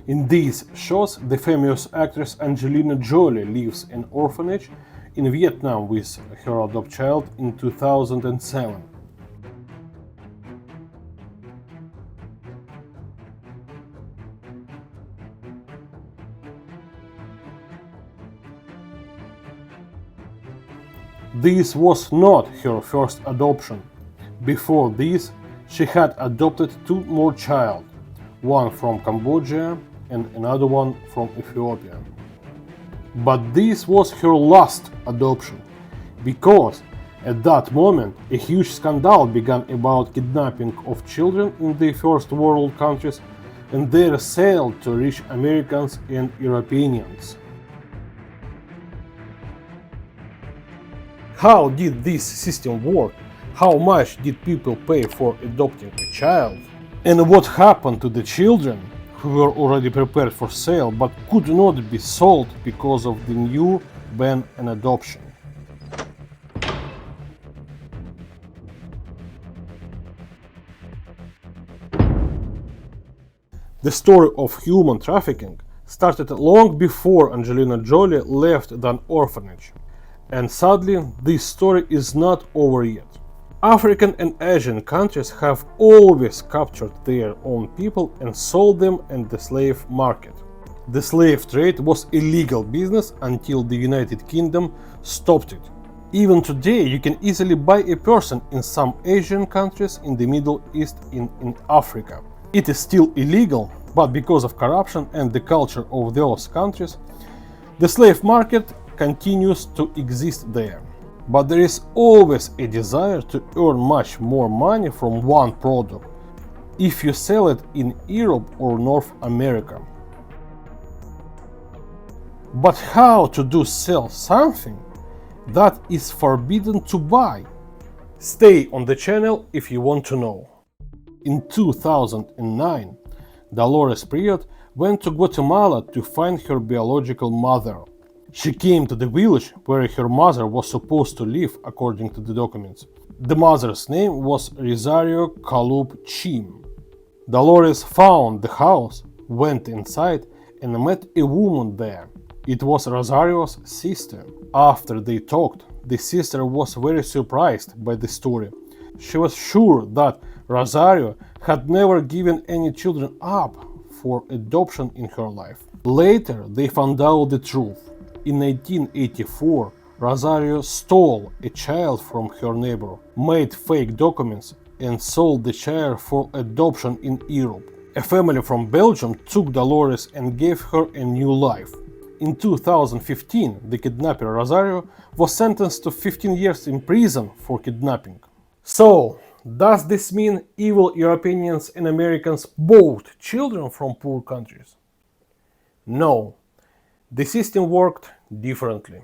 In these shows, the famous actress Angelina Jolie lives in an orphanage in Vietnam with her adopted child in 2007. This was not her first adoption. Before this, she had adopted two more children, one from Cambodia and another one from Ethiopia. But this was her last adoption, because at that moment a huge scandal began about kidnapping of children in the first world countries and their sale to rich Americans and Europeans. How did this system work? How much did people pay for adopting a child? And what happened to the children who were already prepared for sale but could not be sold because of the new ban on adoption? The story of human trafficking started long before Angelina Jolie left the orphanage. And sadly, this story is not over yet. African and Asian countries have always captured their own people and sold them in the slave market. The slave trade was illegal business until the United Kingdom stopped it. Even today, you can easily buy a person in some Asian countries, in the Middle East, and in Africa. It is still illegal, but because of corruption and the culture of those countries, the slave market continues to exist there. But there is always a desire to earn much more money from one product if you sell it in Europe or North America. But how to sell something that is forbidden to buy? Stay on the channel if you want to know. In 2009, Dolores Priat went to Guatemala to find her biological mother. She came to the village where her mother was supposed to live according to the documents. The mother's name was Rosario Kalub Chim. Dolores found the house, went inside and met a woman there. It was Rosario's sister. After they talked, the sister was very surprised by the story. She was sure that Rosario had never given any children up for adoption in her life. Later, they found out the truth. In 1984, Rosario stole a child from her neighbor, made fake documents, and sold the child for adoption in Europe. A family from Belgium took Dolores and gave her a new life. In 2015, the kidnapper Rosario was sentenced to 15 years in prison for kidnapping. So, does this mean evil Europeans and Americans bought children from poor countries? No. The system worked differently.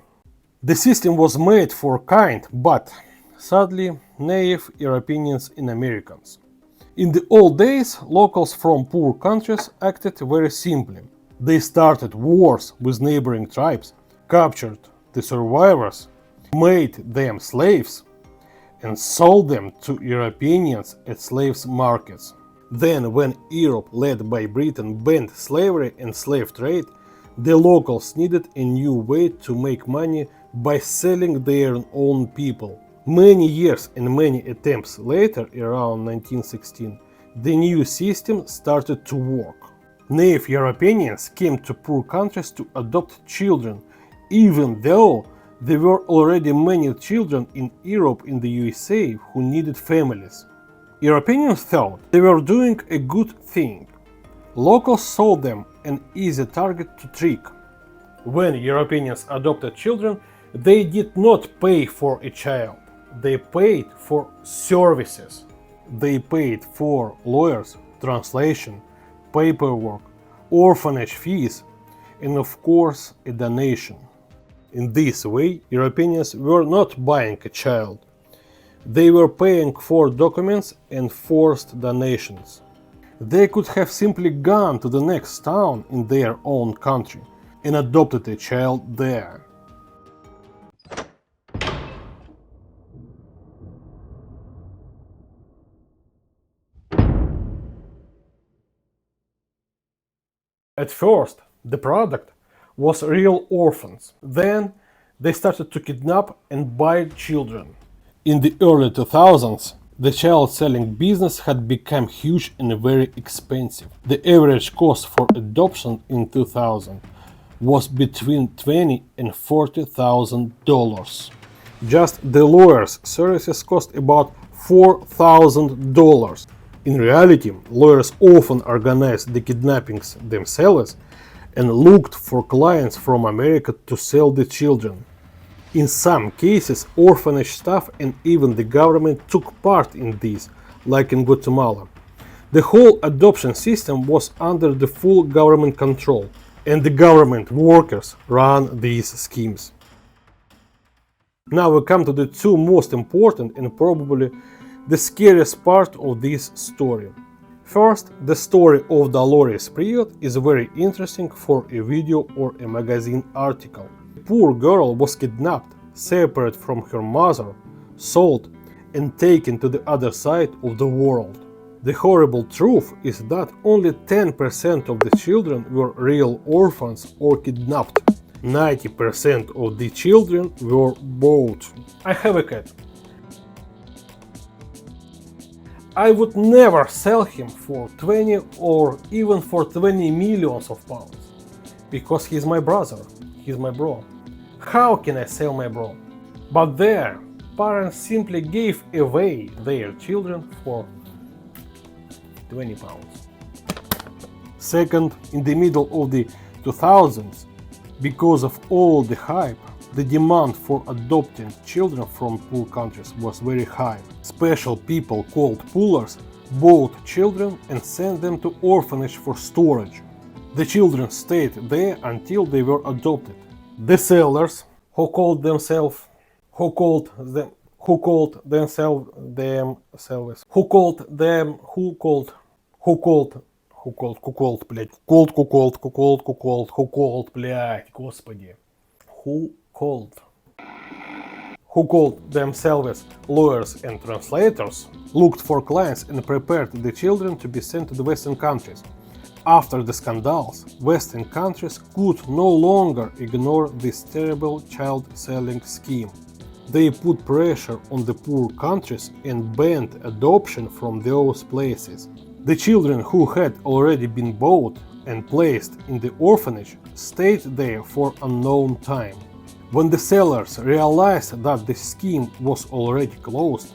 The system was made for kind, but sadly, naive Europeans and Americans. In the old days, locals from poor countries acted very simply. They started wars with neighboring tribes, captured the survivors, made them slaves, and sold them to Europeans at slaves markets. Then, when Europe, led by Britain, banned slavery and slave trade, the locals needed a new way to make money by selling their own people. Many years and many attempts later, around 1916, the new system started to work. Naive Europeans came to poor countries to adopt children, even though there were already many children in Europe and the USA who needed families. Europeans thought they were doing a good thing. Locals saw them an easy target to trick. When Europeans adopted children, they did not pay for a child. They paid for services. They paid for lawyers, translation, paperwork, orphanage fees, and of course a donation. In this way, Europeans were not buying a child. They were paying for documents and forced donations. They could have simply gone to the next town in their own country and adopted a child there. At first, the product was real orphans. Then they started to kidnap and buy children. In the early 2000s, the child selling business had become huge and very expensive. The average cost for adoption in 2000 was between $20,000 and $40,000. Just the lawyer's services cost about $4,000. In reality, lawyers often organized the kidnappings themselves and looked for clients from America to sell the children. In some cases, orphanage staff and even the government took part in this, like in Guatemala. The whole adoption system was under the full government control, and the government workers ran these schemes. Now we come to the two most important and probably the scariest part of this story. First, the story of Dolores Priat is very interesting for a video or a magazine article. The poor girl was kidnapped, separated from her mother, sold, and taken to the other side of the world. The horrible truth is that only 10% of the children were real orphans or kidnapped. 90% of the children were bought. I have a cat. I would never sell him for 20 or even for 20 millions of pounds. Because he's my brother, he's my bro. How can I sell my bro? But their parents simply gave away their children for 20 pounds. Second, in the middle of the 2000s, because of all the hype, the demand for adopting children from poor countries was very high. Special people called pullers bought children and sent them to orphanage for storage. The children stayed there until they were adopted. The sellers, who called themselves, who called themselves lawyers and translators, looked for clients and prepared the children to be sent to the Western countries. After the scandals, Western countries could no longer ignore this terrible child-selling scheme. They put pressure on the poor countries and banned adoption from those places. The children who had already been bought and placed in the orphanage stayed there for unknown time. When the sellers realized that the scheme was already closed,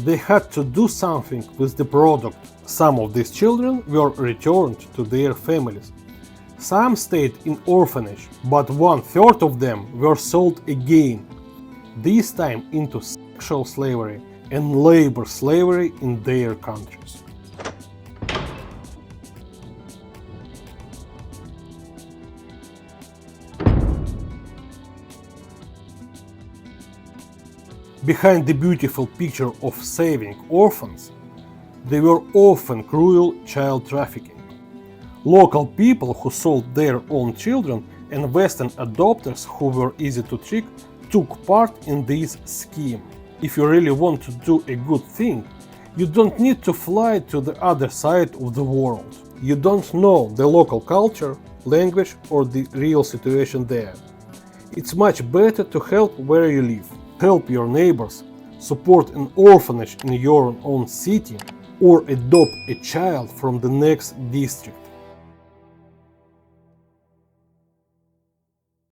they had to do something with the product. Some of these children were returned to their families. Some stayed in orphanage, but 1/3 of them were sold again, this time into sexual slavery and labor slavery in their countries. Behind the beautiful picture of saving orphans, they were often cruel child trafficking. Local people who sold their own children and Western adopters who were easy to trick took part in this scheme. If you really want to do a good thing, you don't need to fly to the other side of the world. You don't know the local culture, language, or the real situation there. It's much better to help where you live. Help your neighbors, support an orphanage in your own city, or adopt a child from the next district.